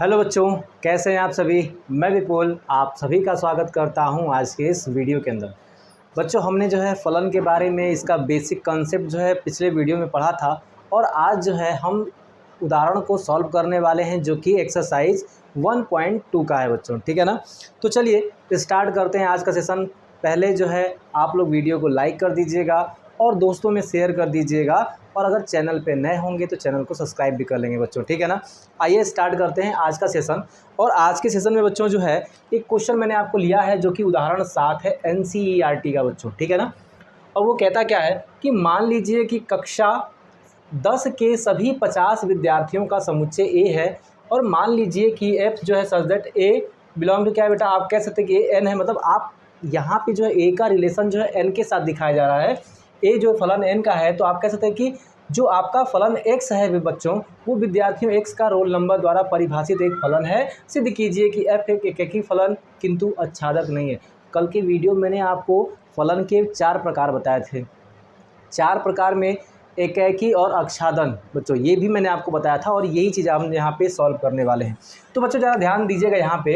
Hello बच्चों, कैसे हैं आप सभी। मैं विपुल आप सभी का स्वागत करता हूं आज के इस वीडियो के अंदर। बच्चों, हमने जो है फलन के बारे में इसका बेसिक कॉन्सेप्ट जो है पिछले वीडियो में पढ़ा था और आज जो है हम उदाहरण को सॉल्व करने वाले हैं जो कि एक्सरसाइज 1.2 का है बच्चों। ठीक है ना। तो चलिए स्टार्ट करते हैं आज का सेशन। पहले जो है आप लोग वीडियो को लाइक कर दीजिएगा और दोस्तों में शेयर कर दीजिएगा, और अगर चैनल पे नए होंगे तो चैनल को सब्सक्राइब भी कर लेंगे बच्चों। ठीक है ना। आइए स्टार्ट करते हैं आज का सेशन। और आज के सेशन में बच्चों जो है एक क्वेश्चन मैंने आपको लिया है जो कि उदाहरण 7 है NCERT का बच्चों। ठीक है ना। और वो कहता क्या है कि मान लीजिए कि कक्षा 10 के सभी 50 विद्यार्थियों का समुच्चय ए है, और मान लीजिए कि एफ जो है such that A belong to क्या है बेटा, आप कह सकते हैं कि ए एन है। मतलब आप यहाँ पे जो है ए का रिलेशन जो है एन के साथ दिखाया जा रहा है। ए जो फलन एन का है तो आप कह सकते हैं कि जो आपका फलन एक्स है बच्चों, वो विद्यार्थियों एक्स का रोल नंबर द्वारा परिभाषित एक फलन है। सिद्ध कीजिए कि एफ एक एकीकृत फलन किंतु आच्छादक नहीं है। कल के वीडियो मैंने आपको फलन के 4 प्रकार बताए थे। 4 प्रकार में एकेकी और आच्छादन बच्चों, ये भी मैंने आपको बताया था और यही चीज़ हम यहाँ पे सॉल्व करने वाले हैं। तो बच्चों ज़रा ध्यान दीजिएगा। यहाँ पे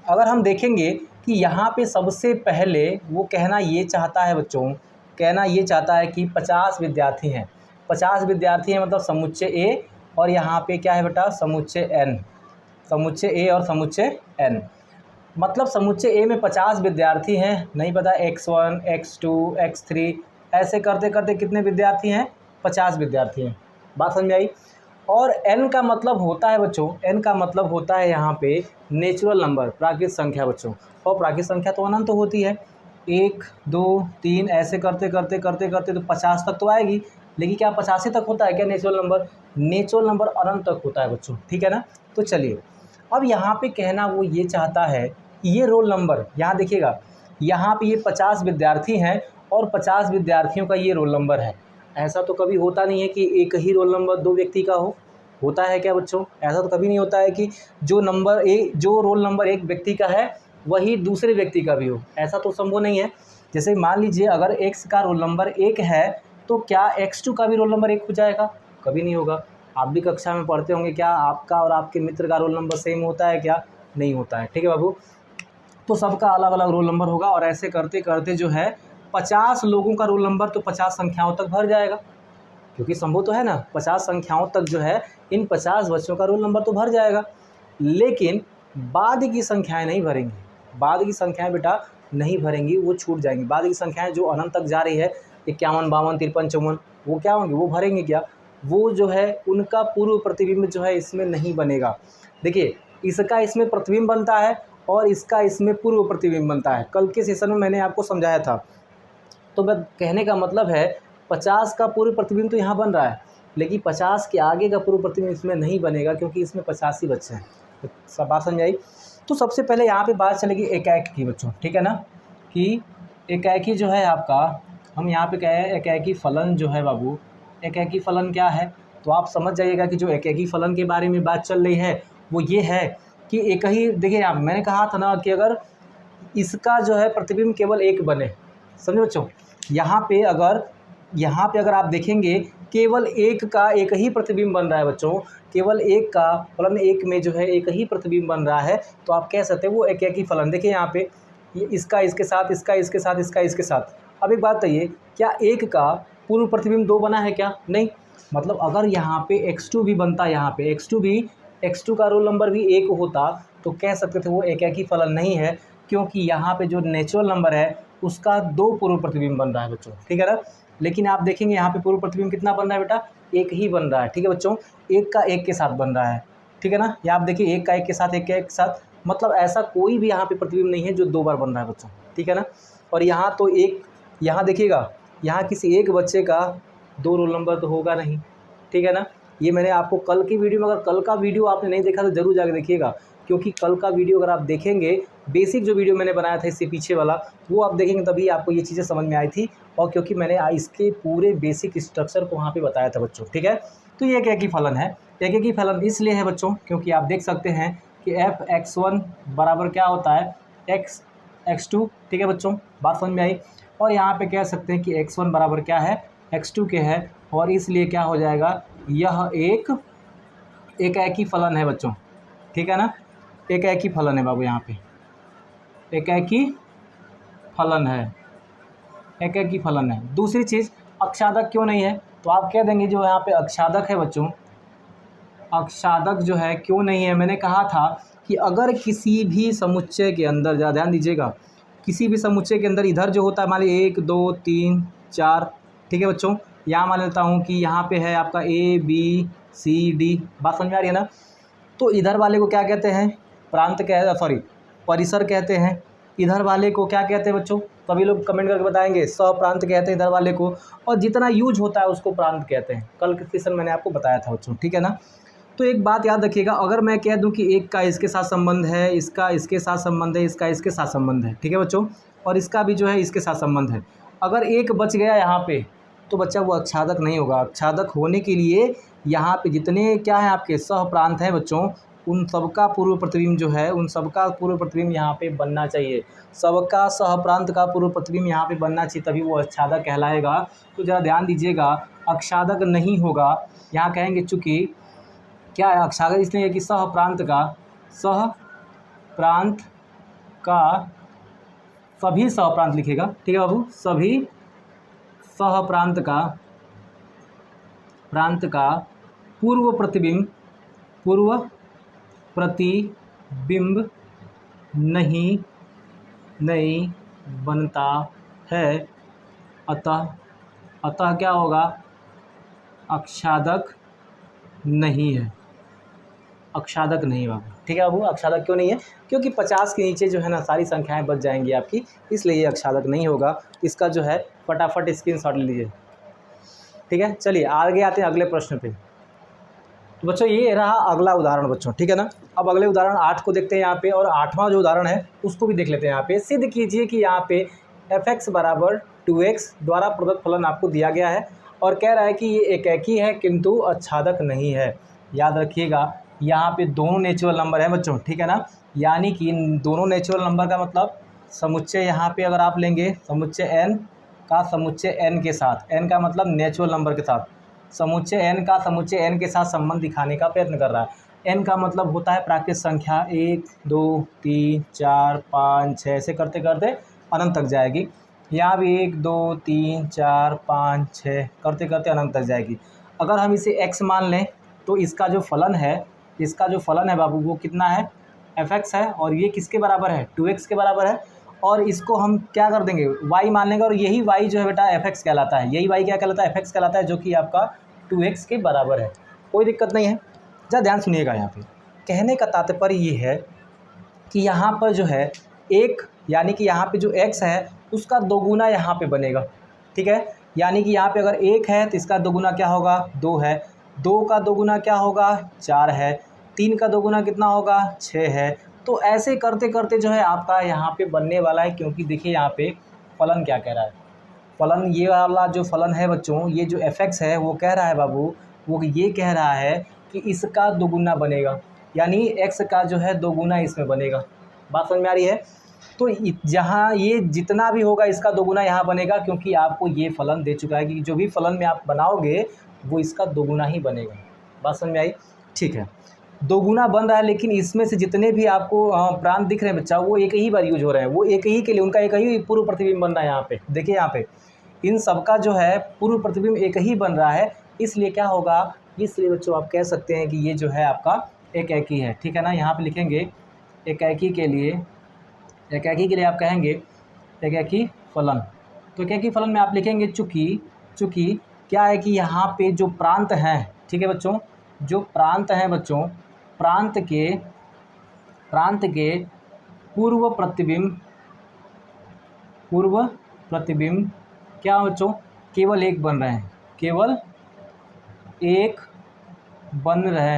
अगर हम देखेंगे कि यहाँ पे सबसे पहले वो कहना ये चाहता है बच्चों, कहना ये चाहता है कि 50 विद्यार्थी हैं। 50 विद्यार्थी हैं मतलब समुच्चय ए, और यहाँ पे क्या है बेटा, समुच्चय एन। समुच्चय ए और समुच्चय एन मतलब समुच्चय ए में 50 विद्यार्थी हैं। नहीं पता x1 x2 x3 ऐसे करते करते कितने विद्यार्थी हैं, 50 विद्यार्थी हैं। बात समझ में आई। और n का मतलब होता है बच्चों, n का मतलब होता है यहाँ पे नेचुरल नंबर, प्राकृतिक संख्या बच्चों। और प्राकृतिक संख्या तो अनंत होती है, 1 2 3 ऐसे करते करते करते करते तो 50 तक तो आएगी। लेकिन क्या 85 तक होता है क्या नेचुरल नंबर? नेचुरल नंबर अनंत तक होता है बच्चों। ठीक है ना। तो चलिए अब यहाँ पे कहना वो ये चाहता है कि ये रोल नंबर, यहाँ देखिएगा, यहाँ पे ये 50 विद्यार्थी हैं और 50 विद्यार्थियों का ये रोल नंबर है। ऐसा तो कभी होता नहीं है कि एक ही रोल नंबर 2 व्यक्ति का हो। होता है क्या बच्चों? ऐसा तो कभी नहीं होता है कि जो रोल नंबर एक व्यक्ति का है वही दूसरे व्यक्ति का भी हो। ऐसा तो संभव नहीं है। जैसे मान लीजिए अगर x का रोल नंबर 1 है तो क्या x2 का भी रोल नंबर 1 हो जाएगा? कभी नहीं होगा। आप भी कक्षा में पढ़ते होंगे, क्या आपका और आपके मित्र का रोल नंबर सेम होता है क्या? नहीं होता है। ठीक है बाबू। तो सबका अलग अलग रोल नंबर होगा, और ऐसे करते करते जो है 50 लोगों का रोल नंबर तो 50 संख्याओं तक भर जाएगा, क्योंकि संभव तो है ना, 50 संख्याओं तक जो है इन 50 बच्चों का रोल नंबर तो भर जाएगा। लेकिन बाद की संख्याएं नहीं भरेंगी। बाद की संख्याएं बेटा नहीं भरेंगी, वो छूट जाएंगी। बाद की संख्याएं जो अनंत तक जा रही है 51 52 53 54, वो क्या होंगी, वो भरेंगे क्या? वो जो है उनका पूर्व प्रतिबिंब जो है इसमें नहीं बनेगा। देखिए इसका इसमें प्रतिबिंब बनता है और इसका इसमें पूर्व प्रतिबिंब बनता है। कल के सेशन में मैंने आपको समझाया था। तो मैं कहने का मतलब है 50 का पूर्व प्रतिबिंब तो यहाँ बन रहा है, लेकिन 50 के आगे का पूर्व प्रतिबिंब इसमें नहीं बनेगा क्योंकि इसमें 85 ही बच्चे हैं। तो सब बात समझ आई। तो सबसे पहले यहाँ पे बात चलेगी एकाएक की बच्चों। ठीक है ना, कि एकाएकी जो है आपका, हम यहाँ पे कहें एकाएकी फलन जो है बाबू, एकाएकी फलन क्या है तो आप समझ जाइएगा कि जो एकाएकी फलन के बारे में बात चल रही है वो ये है कि एक ही, देखिए आप, मैंने कहा था ना कि अगर इसका जो है प्रतिबिंब केवल एक बने, समझो बच्चों, यहाँ पे अगर आप देखेंगे केवल एक ही प्रतिबिंब बन रहा है बच्चों, केवल एक का फलन एक में जो है एक ही प्रतिबिंब बन रहा है, तो आप कह सकते हैं वो एकाएकी फलन। देखिए यहाँ पे इसका इसके साथ, इसका इसके साथ, इसका इसके साथ। अब एक बात बताइए, क्या एक का पूर्व प्रतिबिंब 2 बना है क्या? नहीं। मतलब अगर यहाँ पे x2 भी बनता, यहाँ पे x2 का रोल नंबर भी 1 होता तो कह सकते थे वो एकाएकी फलन नहीं है, क्योंकि यहाँ पे जो नेचुरल नंबर है उसका 2 पूर्व प्रतिबिंब बन रहा है बच्चों। ठीक है ना। लेकिन आप देखेंगे यहाँ पे पूर्व प्रतिबिंब कितना बन रहा है बेटा? 1 ही बन रहा है। ठीक है बच्चों, एक का एक के साथ बन रहा है। ठीक है ना। यहाँ आप देखिए एक का एक के साथ, एक का एक के साथ, मतलब ऐसा कोई भी यहाँ पे प्रतिबिंब नहीं है जो 2 बार बन रहा है बच्चों। ठीक है ना। और यहाँ तो यहाँ देखिएगा, यहाँ किसी एक बच्चे का 2 रोल नंबर तो होगा नहीं। ठीक है ना। ये मैंने आपको कल की वीडियो में, अगर कल का वीडियो आपने नहीं देखा तो ज़रूर जाकर देखिएगा, क्योंकि कल का वीडियो अगर आप देखेंगे, बेसिक जो वीडियो मैंने बनाया था इससे पीछे वाला, वो आप देखेंगे तभी आपको ये चीज़ें समझ में आई थी, और क्योंकि मैंने इसके पूरे बेसिक स्ट्रक्चर को वहाँ पे बताया था बच्चों। ठीक है। तो ये एकाएकी फलन है। एकाएकी फलन इसलिए है बच्चों क्योंकि आप देख सकते हैं कि f(x1) बराबर क्या होता है, x2। ठीक है बच्चों, बात समझ में आई। और यहाँ पे कह सकते हैं कि x1 बराबर क्या है, x2 के है, और इसलिए क्या हो जाएगा, यह एक एकाएकी फलन है बच्चों। ठीक है ना। एक ही फलन है बाबू, यहाँ पे एक ही फलन है, एक ही फलन है। दूसरी चीज़, अक्षादक क्यों नहीं है, तो आप कह देंगे जो यहाँ पे अक्षादक है बच्चों, अक्षादक जो है क्यों नहीं है, मैंने कहा था कि अगर किसी भी समुच्चय के अंदर, ज़रा ध्यान दीजिएगा, किसी भी समुच्चय के अंदर इधर जो होता है, मान लीजिए 1 2 3 4, ठीक है बच्चों, यहाँ मान लेता हूँ कि यहाँ पे है आपका ABCD, बात समझ में आ रही है ना। तो इधर वाले को क्या कहते हैं, प्रांत सॉरी परिसर कहते हैं। इधर वाले को क्या कहते हैं बच्चों, सभी लोग कमेंट करके बताएंगे। सहप्रांत कहते हैं इधर वाले को, और जितना यूज होता है उसको प्रांत कहते हैं। कल के सेशन मैंने आपको बताया था बच्चों, ठीक है ना। तो एक बात याद रखिएगा, अगर मैं कह दूं कि एक का इसके साथ संबंध है, इसका इसके साथ संबंध है, इसका इसके साथ संबंध है, ठीक है बच्चों, और इसका भी जो है इसके साथ संबंध है, अगर एक बच गया यहाँ पे तो बच्चा वो अक्षादक नहीं होगा। अक्षादक होने के लिए यहाँ पे जितने क्या है आपके सहप्रांत हैं बच्चों, उन सबका पूर्व प्रतिबिंब जो है, उन सबका पूर्व प्रतिबिंब यहाँ पे बनना चाहिए। सबका सहप्रांत का पूर्व प्रतिबिंब यहाँ पे बनना चाहिए, तभी वो अक्षादक कहलाएगा। तो ज़रा ध्यान दीजिएगा, अक्षादक नहीं होगा, यहाँ कहेंगे चूँकि क्या है अक्षादक इसलिए है कि सहप्रांत का सभी सहप्रांत लिखेगा, ठीक है बाबू, सभी सहप्रांत का पूर्व प्रतिबिंब नहीं बनता है, अतः क्या होगा, अक्षादक नहीं है, अक्षादक नहीं बाबू, ठीक है बाबू। अक्षादक क्यों नहीं है, क्योंकि 50 के नीचे जो है ना सारी संख्याएं बच जाएंगी आपकी, इसलिए ये अक्षादक नहीं होगा। इसका जो है फटाफट स्क्रीनशॉट ले लीजिए, ठीक है। चलिए आगे आते हैं अगले प्रश्न पे। तो बच्चों ये रहा अगला उदाहरण बच्चों, ठीक है ना। अब अगले उदाहरण 8 को देखते हैं यहाँ पे, और 8वां जो उदाहरण है उसको भी देख लेते हैं। यहाँ पे सिद्ध कीजिए कि यहाँ पे fx बराबर 2x द्वारा प्रदत्त फलन आपको दिया गया है, और कह रहा है कि ये एकाकी है किंतु अक्षादक नहीं है। याद रखिएगा यहाँ पे दोनों नेचुरल नंबर है बच्चों, ठीक है ना, यानी कि दोनों नेचुरल नंबर का मतलब समुच्चय यहाँ पे अगर आप लेंगे समुच्चय n का समुच्चय n के साथ, n का मतलब नेचुरल नंबर के साथ, समुच्चय n का समुच्चय n के साथ संबंध दिखाने का प्रयत्न कर रहा है। n का मतलब होता है प्राकृत संख्या, 1 2 3 4 5 6 ऐसे करते करते अनंत तक जाएगी। यहाँ भी 1 2 3 4 5 6 करते करते अनंत तक जाएगी। अगर हम इसे x मान लें तो इसका जो फलन है बाबू वो कितना है, fx है, और ये किसके बराबर है, 2x के बराबर है। और इसको हम क्या कर देंगे, y मान लेंगे, और यही y जो है बेटा fx कहलाता है, यही y क्या कहलाता है, fx कहलाता है, जो कि आपका 2x के बराबर है। कोई दिक्कत नहीं है। जरा ध्यान सुनिएगा, यहाँ पे कहने का तात्पर्य ये है कि यहाँ पर जो है एक, यानी कि यहाँ पे जो x है उसका दोगुना यहाँ पे बनेगा, ठीक है। यानी कि यहाँ पे अगर 1 है तो इसका दोगुना क्या होगा, 2 है, 2 का दोगुना क्या होगा, 4 है, 3 का दोगुना कितना होगा, 6 है। तो ऐसे करते करते जो है आपका यहाँ पे बनने वाला है, क्योंकि देखिए यहाँ पे फलन क्या कह रहा है, फलन ये वाला जो फलन है बच्चों, ये जो fx है वो कह रहा है बाबू, वो ये कह रहा है कि इसका दोगुना बनेगा, यानी x का जो है दोगुना इसमें बनेगा। बात समझ में आ रही है। तो जहाँ ये जितना भी होगा इसका दोगुना यहाँ बनेगा, क्योंकि आपको ये फलन दे चुका है कि जो भी फलन में आप बनाओगे वो इसका दोगुना ही बनेगा। बात समझ में आई, ठीक है। दोगुना बन रहा है, लेकिन इसमें से जितने भी आपको प्रांत दिख रहे हैं बच्चा, वो एक ही बार यूज हो रहे हैं, वो एक ही के लिए उनका एक ही पूर्व प्रतिबिंब बन रहा है। यहाँ पे देखिए, यहाँ पे इन सबका जो है पूर्व प्रतिबिंब एक ही बन रहा है, इसलिए क्या होगा, इसलिए बच्चों आप कह सकते हैं कि ये जो है आपका एकाकी है, ठीक है ना। यहाँ पे लिखेंगे एकाकी के लिए आप कहेंगे एकाकी फलन। तो एकाकी फलन में आप लिखेंगे चूँकि क्या है कि यहाँ पे जो प्रांत हैं, ठीक है बच्चों, जो प्रांत हैं बच्चों, प्रांत के पूर्व प्रतिबिंब क्या बच्चों, केवल एक बन रहे हैं, केवल एक बन रहे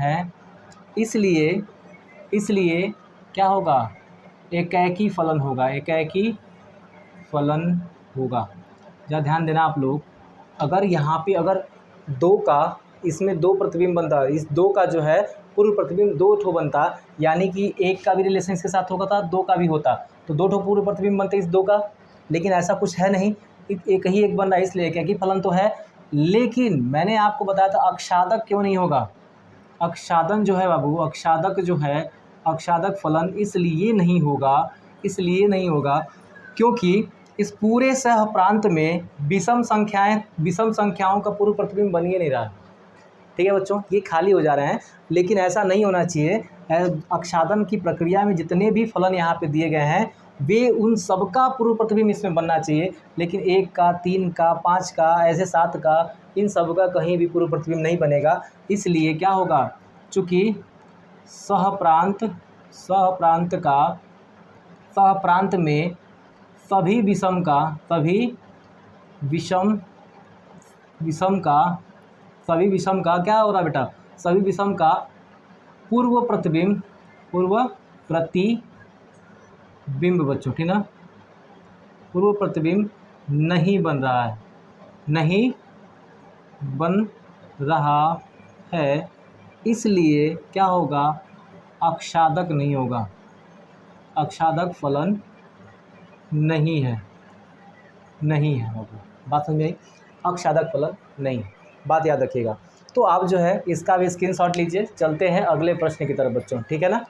हैं, इसलिए क्या होगा, एकाकी फलन होगा। जरा ध्यान देना आप लोग, अगर यहाँ पे अगर 2 का, इसमें 2 प्रतिबिंब बनता है, इस 2 का जो है पूर्व प्रतिबिंब 2 ठो बनता, यानी कि 1 का भी रिलेशन इसके साथ होगा था, 2 का भी होता, तो 2 ठो पूर्व प्रतिबिंब बनते इस 2 का। लेकिन ऐसा कुछ है नहीं, एक ही एक बन रहा है, इसलिए एकाकी फलन तो है। लेकिन मैंने आपको बताया था अक्षादक क्यों नहीं होगा, अक्षादन जो है बाबू, अक्षादक जो है, अक्षादक फलन इसलिए नहीं होगा क्योंकि इस पूरे सह प्रांत में विषम संख्याओं का पूर्व प्रतिबिंब बन ही नहीं रहा है। ठीक है बच्चों, ये खाली हो जा रहे हैं, लेकिन ऐसा नहीं होना चाहिए। अक्षादन की प्रक्रिया में जितने भी फलन यहाँ पे दिए गए हैं वे उन सबका पूर्व प्रतिबिंब इसमें बनना चाहिए, लेकिन 1 का, 3 का, 5 का, ऐसे 7 का, इन सब का कहीं भी पूर्व प्रतिबिंब नहीं बनेगा। इसलिए क्या होगा, चूँकि सहप्रांत में सभी विषम का क्या हो रहा है बेटा, सभी विषम का पूर्व प्रतिबिंब बच्चों, ठीक ना, पूर्व प्रतिबिंब नहीं बन रहा है, इसलिए क्या होगा, अक्षादक नहीं होगा, अक्षादक फलन नहीं है बात समझ आई, अक्षादक फलन नहीं, बात याद रखिएगा। तो आप जो है इसका भी स्क्रीनशॉट लीजिए। चलते हैं अगले प्रश्न की तरफ बच्चों, ठीक है ना।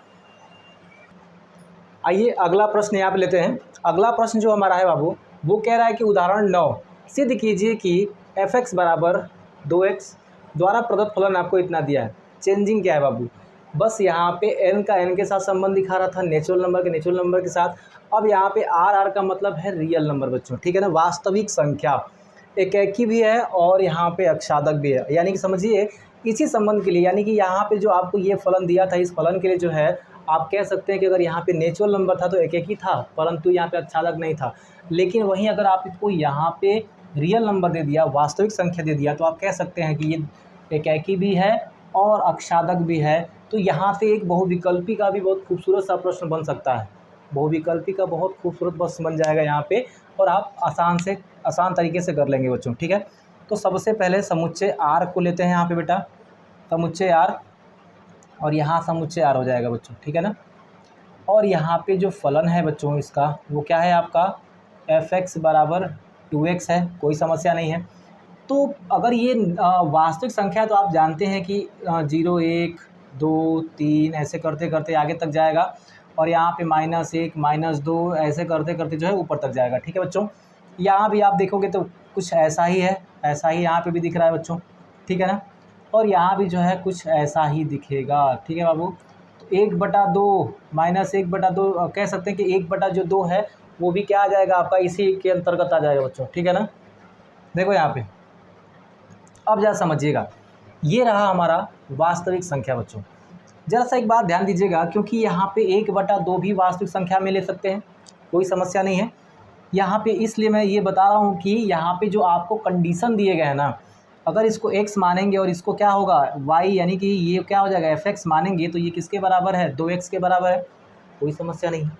आइए अगला प्रश्न यहाँ पे लेते हैं। अगला प्रश्न जो हमारा है बाबू, वो कह रहा है कि उदाहरण 9 सिद्ध कीजिए कि f(x) बराबर 2x द्वारा प्रदत्त फलन आपको इतना दिया है। चेंजिंग क्या है बाबू, बस यहाँ पे n का n के साथ संबंध दिखा रहा था, नेचुरल नंबर के साथ। अब यहाँ पे r का मतलब है रियल नंबर बच्चों, ठीक है ना, वास्तविक संख्या, एकेकी भी है और यहाँ पे अक्षादक भी है। यानी कि समझिए इसी संबंध के लिए, यानी कि यहाँ पे जो आपको ये फलन दिया था, इस फलन के लिए जो है आप कह सकते हैं कि अगर यहाँ पे नेचुरल नंबर था तो एकेकी था, परंतु यहाँ पे अक्षादक नहीं था। लेकिन वहीं अगर आप इसको यहाँ पे रियल नंबर दे दिया, वास्तविक संख्या दे दिया, तो आप कह सकते हैं कि ये एकेकी भी है और अक्षादक भी है। तो यहाँ से एक बहुविकल्पी का भी बहुत खूबसूरत सा प्रश्न बन सकता है, बहुविकल्पी का बहुत खूबसूरत प्रश्न बन जाएगा यहाँ पे, और आप आसान तरीके से कर लेंगे बच्चों, ठीक है। तो सबसे पहले समुच्चय R को लेते हैं यहाँ पे बेटा, समुच्चय R, और यहाँ समुच्चय R हो जाएगा बच्चों, ठीक है ना। और यहाँ पे जो फलन है बच्चों इसका, वो क्या है आपका, f(x) बराबर 2x है, कोई समस्या नहीं है। तो अगर ये वास्तविक संख्या है तो आप जानते हैं कि 0, 1, 2, 3 ऐसे करते करते आगे तक जाएगा, और यहाँ पे -1, -2 ऐसे करते करते जो है ऊपर तक जाएगा, ठीक है बच्चों। यहाँ भी आप देखोगे तो कुछ ऐसा ही है, ऐसा ही यहाँ पे भी दिख रहा है बच्चों, ठीक है ना, और यहाँ भी जो है कुछ ऐसा ही दिखेगा, ठीक है बाबू। तो 1/2 -1/2 कह सकते हैं कि 1/2 है वो भी क्या आ जाएगा आपका, इसी के अंतर्गत आ जाएगा बच्चों, ठीक है ना। देखो यहाँ पे अब ज़रा समझिएगा, ये रहा हमारा वास्तविक संख्या बच्चों। जरा सा एक बात ध्यान दीजिएगा, क्योंकि यहाँ पे 1/2 भी वास्तविक संख्या में ले सकते हैं, कोई समस्या नहीं है यहाँ पे। इसलिए मैं ये बता रहा हूँ कि यहाँ पे जो आपको कंडीशन दिए गए हैं ना, अगर इसको x मानेंगे और इसको क्या होगा y, यानी कि ये क्या हो जाएगा f(x) मानेंगे, तो ये किसके बराबर है, 2x के बराबर है, कोई समस्या नहीं है।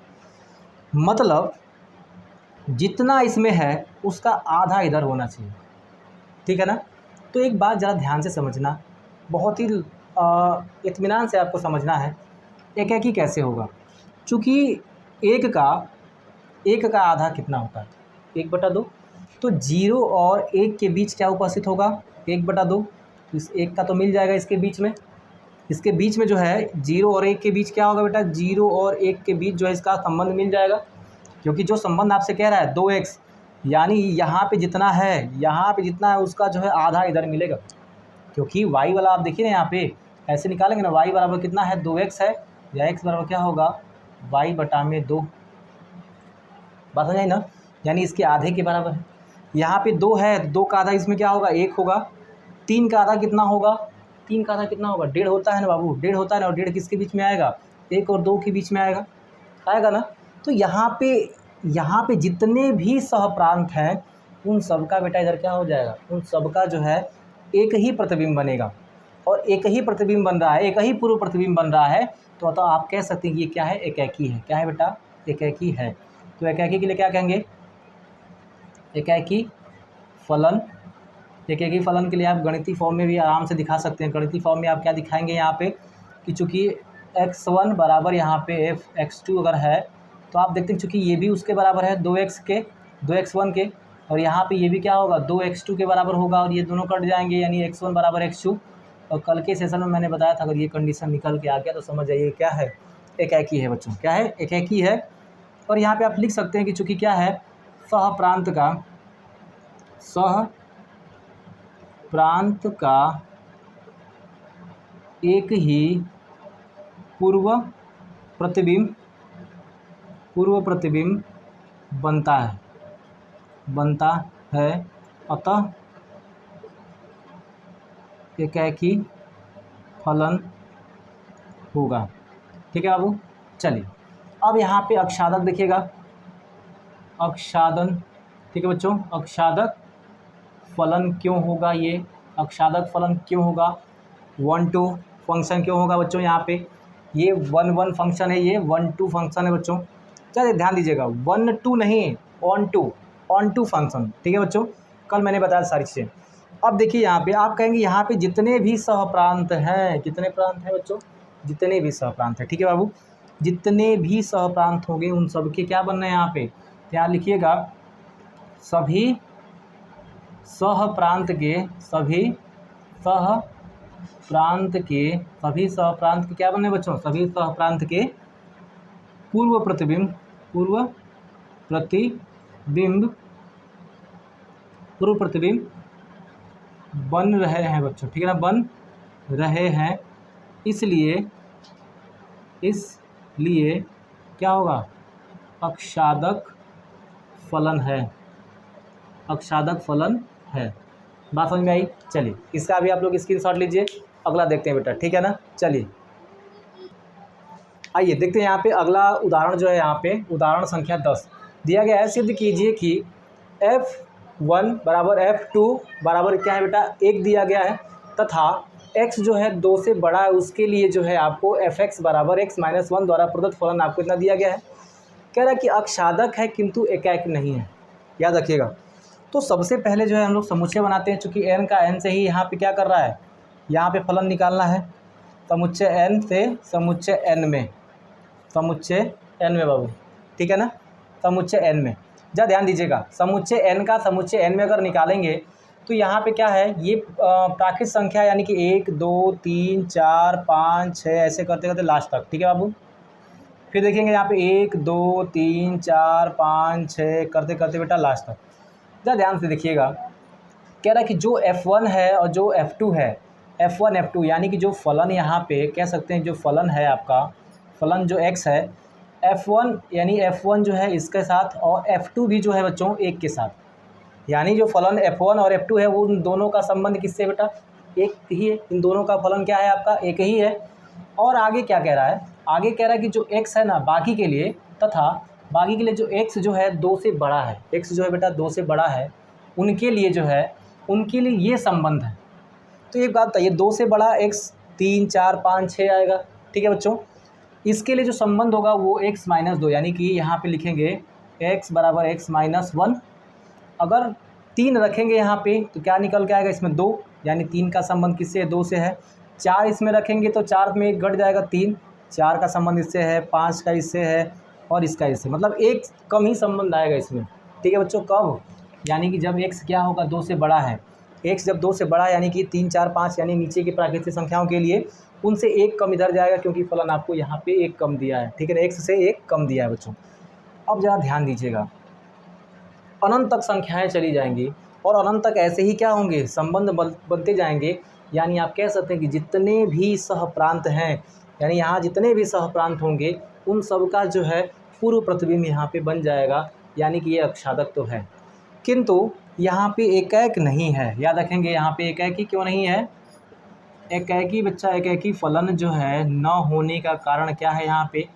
मतलब जितना इसमें है उसका आधा इधर होना चाहिए, ठीक है ना। तो एक बात ज़रा ध्यान से समझना, बहुत ही इत्मीनान से आपको समझना है, एकेकी कैसे होगा। चूँकि एक का आधा कितना होता है, 1/2, तो 0 और 1 के बीच क्या उपस्थित होगा, 1/2। इस 1 का तो मिल जाएगा इसके बीच में, जो है 0 और 1 के बीच क्या होगा बेटा, 0 और 1 के बीच जो है इसका संबंध मिल जाएगा, क्योंकि जो संबंध आपसे कह रहा है 2x, यानी यहाँ पे जितना है उसका जो है आधा इधर मिलेगा, क्योंकि y वाला आप देखिए ना यहाँ पे ऐसे निकालेंगे ना, y बराबर कितना है, 2x है, या x बराबर क्या होगा, y/2, बात समझ आई ना, यानी इसके आधे के बराबर है। यहाँ पे 2 है, 2 का आधा इसमें क्या होगा, 1 होगा। 3 का आधा कितना होगा, 1.5 होता है ना बाबू, 1.5 होता है ना, और 1.5 किसके बीच में आएगा, 1 और 2 के बीच में आएगा ना। तो यहाँ पे जितने भी सहप्रांत हैं उन सब का बेटा इधर क्या हो जाएगा, उन सब का जो है एक ही प्रतिबिंब बनेगा, और एक ही प्रतिबिंब बन रहा है, एक ही पूर्व प्रतिबिंब बन रहा है। तो आप कह सकते हैं कि ये क्या है, एकेकी है। क्या है बेटा, एकेकी है। तो एकेकी के लिए क्या कहेंगे, एकेकी फलन। एकेकी फलन के लिए आप गणितीय फॉर्म में भी आराम से दिखा सकते हैं। गणितीय फॉर्म में आप क्या दिखाएंगे यहाँ पे कि चूँकि x1 बराबर यहाँ पे x2 अगर है, तो आप देखते हैं चूँकि ये भी उसके बराबर है 2x1 के, और यहाँ पे ये भी क्या होगा 2x2 के बराबर होगा, और ये दोनों कट जाएंगे, यानी x1 बराबर x2, और कल के सेशन में मैंने बताया था अगर ये कंडीशन निकल के आ गया तो समझ जाइए क्या है, एकाकी है बच्चों। क्या है? एकाकी है। और यहाँ पे आप लिख सकते हैं कि चूँकि क्या है, सह प्रांत का एक ही पूर्व प्रतिबिंब बनता है अतः एकाकी फलन होगा। ठीक है बाबू। चलिए अब यहाँ पे अक्षादक देखिएगा, अक्षादन। ठीक है बच्चों, अक्षादक फलन क्यों होगा? ये अक्षादक फलन क्यों होगा? 1-2 फंक्शन क्यों होगा बच्चों? यहाँ पे ये 1-1 फंक्शन है, ये 1-2 फंक्शन है बच्चों। चलिए ध्यान दीजिएगा, 1-2 नहीं, ऑन टू फंक्शन। ठीक है बच्चों, कल मैंने बताया सारी चीज़ें। अब देखिए यहाँ पे आप कहेंगे यहाँ पे जितने भी सहप्रांत हैं, कितने प्रांत हैं बच्चों? जितने भी सहप्रांत हैं। ठीक है बाबू, जितने भी सहप्रांत होंगे उन सब के क्या बनना है यहाँ पे? यहाँ लिखिएगा सभी सहप्रांत के क्या बनने बच्चों? सभी सहप्रांत के पूर्व प्रतिबिंब बन रहे हैं बच्चों। ठीक है ना, बन रहे हैं। इसलिए क्या होगा? अक्षादक फलन है, अक्षादक फलन है। बात समझ में आई? चलिए इसका भी आप लोग स्क्रीनशॉट लीजिए। अगला देखते हैं बेटा, ठीक है ना। चलिए आइए देखते हैं यहाँ पे अगला उदाहरण जो है, यहाँ पे उदाहरण संख्या 10 दिया गया है। सिद्ध कीजिए कि f1 बराबर f2 बराबर क्या है बेटा? 1 दिया गया है तथा x जो है 2 से बड़ा है, उसके लिए जो है आपको fx बराबर x-1 द्वारा प्रदत्त फलन आपको इतना दिया गया है। कह रहा है कि अक्षादक है किंतु एकाकी नहीं है। याद रखिएगा। तो सबसे पहले जो है हम लोग समुच्चय बनाते हैं, चूँकि n का n से ही यहाँ पे क्या कर रहा है, यहाँ पे फलन निकालना है। समुच्चय n से समुच्चय n में बाबू, ठीक है ना, समुच्चय n में। जरा ध्यान दीजिएगा, समुच्चय n का समुच्चय n में अगर निकालेंगे तो यहाँ पे क्या है, ये प्राकृत संख्या यानी कि 1 2 3 4 5 6 ऐसे करते करते लास्ट तक। ठीक है बाबू। फिर देखेंगे यहाँ पे 1 2 3 4 5 6 करते करते बेटा लास्ट तक। जरा ध्यान से देखिएगा, कह रहा है कि जो f1 है और जो f2 है, f1 f2 यानी कि जो फलन यहाँ पे कह सकते हैं, जो फलन है आपका, फलन जो x है, f1 यानी f1 जो है इसके साथ और f2 भी जो है बच्चों 1 के साथ, यानी जो फलन f1 और f2 है वो उन दोनों का संबंध किससे बेटा? एक ही है। इन दोनों का फलन क्या है आपका? एक ही है। और आगे क्या कह रहा है? आगे कह रहा है कि जो x है ना बाकी के लिए, तथा बाकी के लिए जो x जो है 2 से बड़ा है, x जो है बेटा 2 से बड़ा है, उनके लिए जो है, उनके लिए ये संबंध है। तो एक बात बताइए, 2 से बड़ा x 3 4 5 6 आएगा। ठीक है बच्चों, इसके लिए जो संबंध होगा वो x-2, यानी कि यहाँ पे लिखेंगे x बराबर x-1। अगर 3 रखेंगे यहाँ पे तो क्या निकल के आएगा? इसमें 2, यानी 3 का संबंध किससे है? 2 से है। 4 इसमें रखेंगे तो 4 में 1 घट जाएगा, 3, 4 का संबंध इससे है, 5 का इससे है और इसका इससे, मतलब एक कम ही संबंध आएगा इसमें। ठीक है बच्चों, कब? यानी कि जब x क्या होगा? 2 से बड़ा है। x जब 2 से बड़ा है यानी कि 3 4 5 यानी नीचे की प्राकृतिक संख्याओं के लिए उनसे 1 कम इधर जाएगा, क्योंकि फलन आपको यहाँ पे 1 कम दिया है। ठीक है ना, x से 1 कम दिया है बच्चों। अब ज़रा ध्यान दीजिएगा, अनंत तक संख्याएं चली जाएंगी और अनंत तक ऐसे ही क्या होंगे? संबंध बनते जाएंगे। यानी आप कह सकते हैं कि जितने भी सहप्रांत हैं, यानी यहाँ जितने भी सहप्रांत होंगे उन सब का जो है पूर्व प्रतिबिंब यहाँ पे बन जाएगा, यानी कि ये अक्षादक तो है। किंतु यहाँ पे एकाक नहीं है। याद रखेंगे, यहाँ पे एकाकी क्यों नहीं है? एकाकी बच्चा, एकाकी फलन जो है न होने का कारण क्या है? यहाँ पे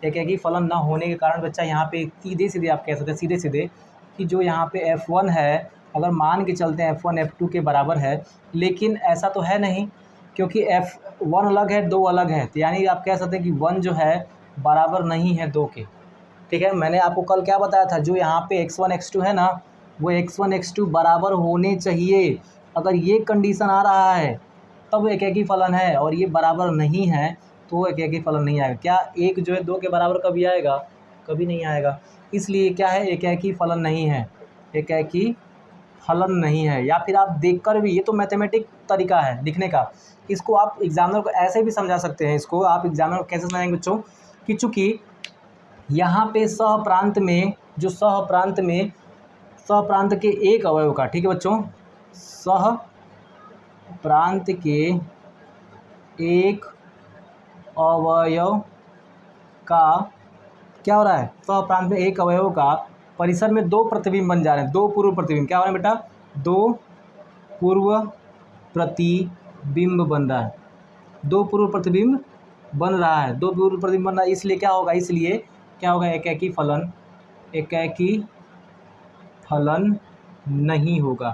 एकाकी फलन न होने के कारण बच्चा यहाँ पे सीधे सीधे आप कह सकते हैं, सीधे सीधे कि जो यहाँ पे f1 है, अगर मान के चलते हैं f1 f2 के बराबर है, लेकिन ऐसा तो है नहीं, क्योंकि f1 अलग है 2 अलग है, तो यानी आप कह सकते हैं कि 1 जो है बराबर नहीं है 2 के। ठीक है, मैंने आपको कल क्या बताया था, जो यहाँ पे x1 x2 है ना, वो x1 x2 बराबर होने चाहिए। अगर ये कंडीशन आ रहा है तब एकाकी फलन है, और ये बराबर नहीं है तो एकाकी फलन नहीं आएगा। क्या 1 जो है 2 के बराबर कभी आएगा? कभी नहीं आएगा। इसलिए क्या है? एकाकी फलन नहीं है, एकाकी फलन नहीं है, या फिर आप देखकर भी, ये तो मैथमेटिक तरीका है लिखने का, इसको आप एग्जामिनर को ऐसे भी समझा सकते हैं। इसको आप एग्जामिनर को कैसे समझाएंगे बच्चों कि चूँकि यहाँ पे सह प्रांत में, जो सह प्रांत के एक अवयव का, ठीक है बच्चों, सह प्रांत के एक अवयव का क्या हो रहा है, सह प्रांत में एक अवयव का परिसर में दो प्रतिबिंब बन जा रहे हैं, दो पूर्व प्रतिबिंब। क्या हो रहा है बेटा, दो पूर्व प्रतिबिंब बन रहा है, दो पूर्व प्रतिबिंब बन रहा है, दो पूर्व प्रतिबिंब बन रहा है। इसलिए क्या होगा, एकाकी फलन नहीं होगा।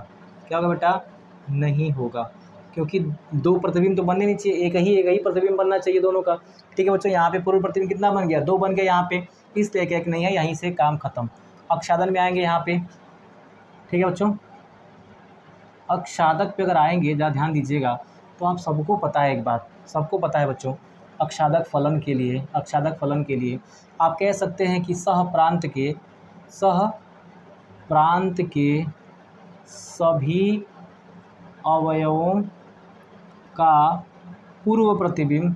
क्या होगा बेटा, नहीं होगा, क्योंकि दो प्रतिबिंब तो बनने नहीं चाहिए, एक ही प्रतिबिंब बनना चाहिए दोनों का। ठीक है बच्चों, यहाँ पे पूर्व प्रतिबिंब कितना बन गया, दो बन गया यहाँ पे, इसलिए एक नहीं है, यहीं से काम खत्म। अक्षादन में आएंगे यहाँ पे, ठीक है बच्चों, अक्षादक पे अगर आएंगे, जरा ध्यान दीजिएगा, तो आप सबको पता है, एक बात सबको पता है बच्चों, अक्षादक फलन के लिए आप कह सकते हैं कि सह प्रांत के सभी अवयवों का पूर्व प्रतिबिंब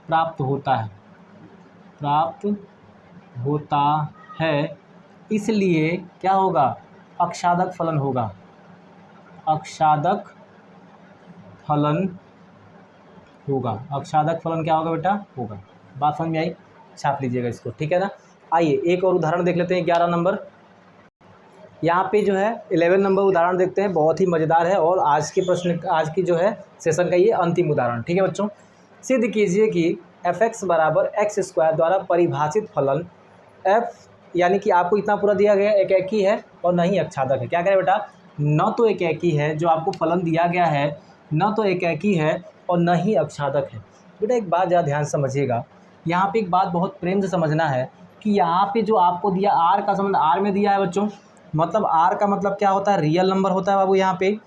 प्राप्त होता है, इसलिए क्या होगा, अक्षादक फलन होगा, अक्षादक फलन क्या होगा बेटा, होगा। बात समझ में आई, छाप लीजिएगा इसको, ठीक है ना। आइए एक और उदाहरण देख लेते हैं, 11 नंबर। यहाँ पे जो है 11 नंबर उदाहरण देखते हैं, बहुत ही मज़ेदार है, और आज की जो है सेशन का ये अंतिम उदाहरण, ठीक है बच्चों। सिद्ध कीजिए कि f(x) बराबर x² द्वारा परिभाषित फलन f, यानी कि आपको इतना पूरा दिया गया, एकाकी है और न ही अक्षादक है। क्या करें बेटा, न तो एकाकी है, जो आपको फलन दिया गया है, न तो एकाकी है और न ही अक्षादक है। बेटा एक बात ज़्यादा ध्यान समझिएगा, यहाँ पे एक बात बहुत प्रेम से समझना है कि यहाँ पे जो आपको दिया r का संबंध r में दिया है बच्चों, मतलब r का मतलब क्या होता है, रियल नंबर होता है बाबू। यहाँ पे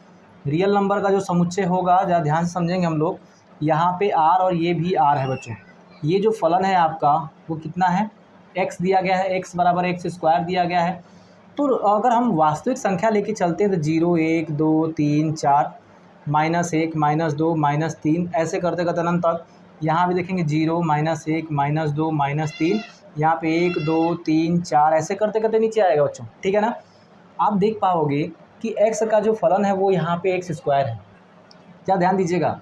रियल नंबर का जो समुच्चय होगा, ज़्यादा ध्यान से समझेंगे हम लोग, यहाँ पे r और ये भी r है बच्चों। ये जो फलन है आपका वो कितना है, x दिया गया है, x बराबर x² दिया गया है। तो अगर हम वास्तविक संख्या लेके चलते हैं तो 0 1 2 3 4 -1 -2 -3 ऐसे करते करते अनंत तक। यहाँ भी देखेंगे 0 -1 -2 -3, यहाँ पे 1 2 3 4 ऐसे करते करते नीचे आएगा बच्चों, ठीक है ना। आप देख पाओगे कि x का जो फलन है वो यहाँ पे x² है। क्या ध्यान दीजिएगा,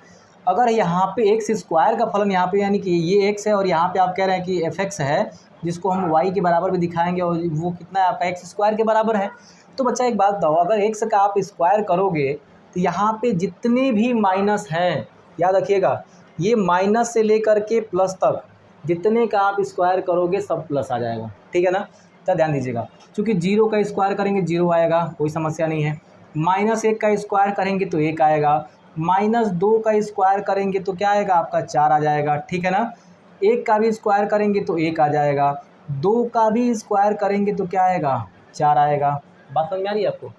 अगर यहाँ पे x² का फलन यहाँ पे, यानी कि ये x है और यहाँ पे आप कह रहे हैं कि fx है, जिसको हम y के बराबर भी दिखाएंगे, और वो कितना है आपका x² के बराबर है। तो बच्चा एक बात बताओ, अगर x का आप स्क्वायर करोगे तो यहाँ पे जितने भी माइनस हैं, याद रखिएगा, ये माइनस से लेकर के प्लस तक जितने का आप स्क्वायर करोगे सब प्लस आ जाएगा, ठीक है ना। तो ध्यान दीजिएगा, क्योंकि 0 का स्क्वायर करेंगे 0 आएगा, कोई समस्या नहीं है। -1 का स्क्वायर करेंगे तो 1 आएगा, -2 का स्क्वायर करेंगे तो क्या आएगा आपका 4 आ जाएगा, ठीक है ना। 1 का भी स्क्वायर करेंगे तो 1 आ जाएगा, 2 का भी स्क्वायर करेंगे तो क्या आएगा 4 आएगा। बात समझ में आ रही है आपको।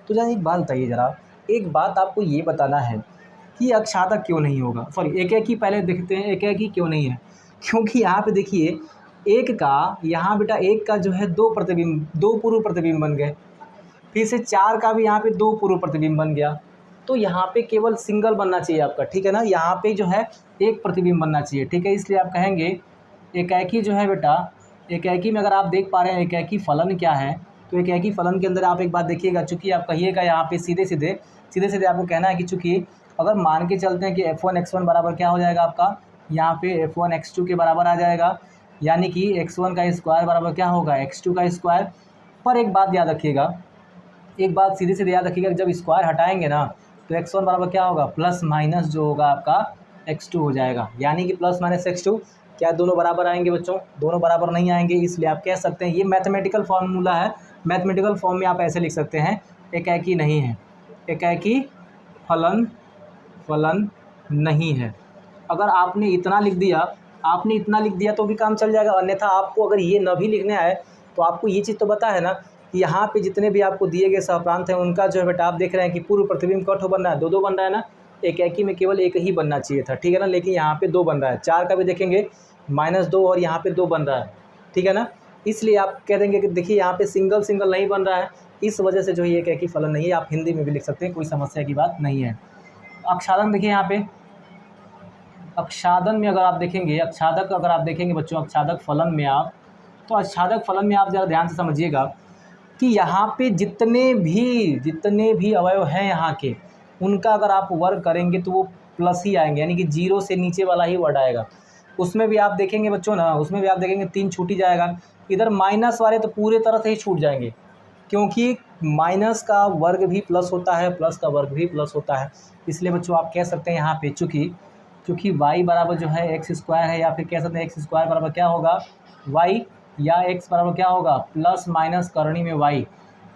तो जरा एक बात बताइए, जरा एक बात आपको ये बताना है कि अक्षादक क्यों नहीं होगा, सॉरी एकाकी, पहले देखते हैं एकाकी क्यों नहीं है। क्योंकि यहाँ पे देखिए एक का, यहाँ बेटा एक का जो है दो पूर्व प्रतिबिंब बन गए, फिर से 4 का भी यहाँ पे 2 पूर्व प्रतिबिंब बन गया, तो यहाँ पे केवल सिंगल बनना चाहिए आपका, ठीक है ना। यहाँ पे जो है एक प्रतिबिंब बनना चाहिए, ठीक है। इसलिए आप कहेंगे एकाकी जो है बेटा, एकाकी में अगर आप देख पा रहे हैं एकाकी फलन क्या है, तो एकाकी फलन के अंदर आप एक बात देखिएगा, चूँकि आप कहिएगा यहाँ पे सीधे सीधे आपको कहना है कि चूँकि अगर मान के चलते हैं कि f1 x1 बराबर क्या हो जाएगा आपका, यहाँ पे f1 x2 के बराबर आ जाएगा, यानी कि x1 का स्क्वायर बराबर क्या होगा x2 का स्क्वायर। पर एक बात याद रखिएगा, एक बात सीधे याद रखिएगा, जब स्क्वायर हटाएंगे ना तो x1 बराबर क्या होगा, प्लस माइनस जो होगा आपका x2 हो जाएगा, यानी कि प्लस माइनस x2 क्या दोनों बराबर आएंगे बच्चों, दोनों बराबर नहीं आएंगे। इसलिए आप कह सकते हैं ये मैथमेटिकल फार्मूला है, मैथमेटिकल फॉर्म में आप ऐसे लिख सकते हैं एकाकी नहीं है, एकाकी फलन नहीं है। अगर आपने इतना लिख दिया तो भी काम चल जाएगा, अन्यथा आपको अगर ये न भी लिखने आए तो आपको ये चीज़ तो पता है ना कि यहाँ पे जितने भी आपको दिए गए सहप्रांत हैं उनका जो है बेटा आप देख रहे हैं कि पूर्व प्रतिबिंब कट हो बन रहा है, 2 बन रहा है ना, एकाकी में केवल एक ही बनना चाहिए था, ठीक है ना, लेकिन यहाँ पे 2 बन रहा है। 4 का भी देखेंगे -2 और यहाँ पे 2 बन रहा है, ठीक है ना। इसलिए आप कह देंगे कि देखिए यहाँ पे सिंगल सिंगल नहीं बन रहा है, इस वजह से जो ये एक ही फलन नहीं है। आप हिंदी में भी लिख सकते हैं, कोई समस्या की बात नहीं है। अक्षादन देखिए यहाँ पे, अक्षादन में अगर आप देखेंगे, अक्षादक अगर आप देखेंगे बच्चों, अक्षादक फलन में आप, तो अक्षादक फलन में आप ज़रा ध्यान से समझिएगा कि यहाँ पे जितने भी अवयव हैं यहाँ के, उनका अगर आप वर्ग करेंगे तो वो प्लस ही आएंगे, यानी कि 0 से नीचे वाला ही वर्ड आएगा। उसमें भी आप देखेंगे बच्चों ना, उसमें भी आप देखेंगे 3 छूट ही जाएगा। इधर माइनस वाले तो पूरे तरह से ही छूट जाएंगे, क्योंकि माइनस का वर्ग भी प्लस होता है, प्लस का वर्ग भी प्लस होता है। इसलिए बच्चों आप कह सकते हैं यहाँ पे चूँकि y बराबर जो है x स्क्वायर है, या फिर कह सकते हैं x स्क्वायर बराबर क्या होगा y, या x बराबर क्या होगा प्लस माइनस करणी में y।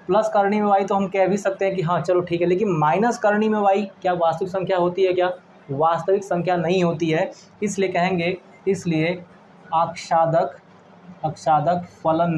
प्लस करणी में y तो हम कह भी सकते हैं कि हाँ चलो ठीक है, लेकिन माइनस करणी में y क्या वास्तविक संख्या होती है? क्या वास्तविक संख्या नहीं होती है। इसलिए कहेंगे, इसलिए अक्षादक फलन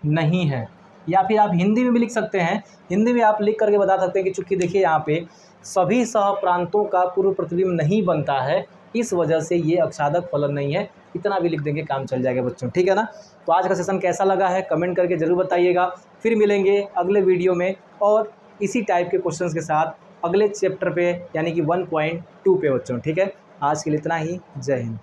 नहीं है। या फिर आप हिंदी में भी लिख सकते हैं, हिंदी में आप लिख करके बता सकते हैं कि चूँकि देखिए यहाँ पे सभी सहप्रांतों का पूर्व प्रतिबिंब नहीं बनता है, इस वजह से ये अक्षादक फलन नहीं है। इतना भी लिख देंगे, काम चल जाएगा बच्चों, ठीक है ना। तो आज का सेशन कैसा लगा है कमेंट करके ज़रूर बताइएगा। फिर मिलेंगे अगले वीडियो में और इसी टाइप के क्वेश्चंस के साथ अगले चैप्टर पे, यानी कि 1.2 पे बच्चों, ठीक है। आज के लिए इतना ही, जय हिंद।